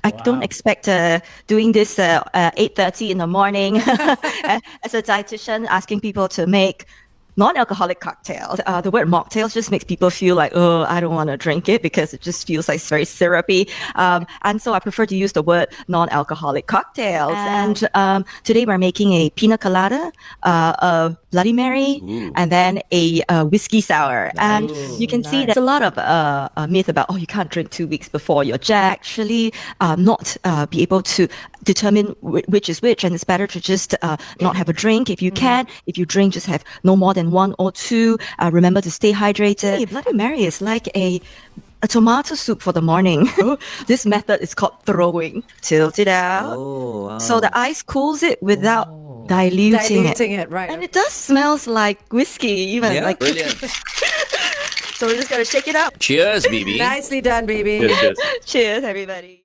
I don't expect doing this 8:30 in the morning as a dietitian, asking people to make non-alcoholic cocktails. The word mocktails just makes people feel like, oh, I don't want to drink it because it just feels like it's very syrupy. And so I prefer to use the word non-alcoholic cocktails. And today we're making a Piña Colada, a Bloody Mary, and then a whiskey sour. And you can see there's a lot of myth about, oh, you can't drink 2 weeks before your jack. Actually, not be able to determine which is which, and it's better to just not have a drink if you can. If you drink, just have no more than 1 or 2. Remember to stay hydrated. Hey, Bloody Mary is like a tomato soup for the morning. This method is called throwing. Tilt it out. Oh, wow. So the ice cools it without diluting it. Right. And it does smells like whiskey, even. Yeah, like brilliant. So we're just going to shake it up. Cheers, Bibi. Nicely done, Bibi. Cheers, cheers. Cheers, everybody.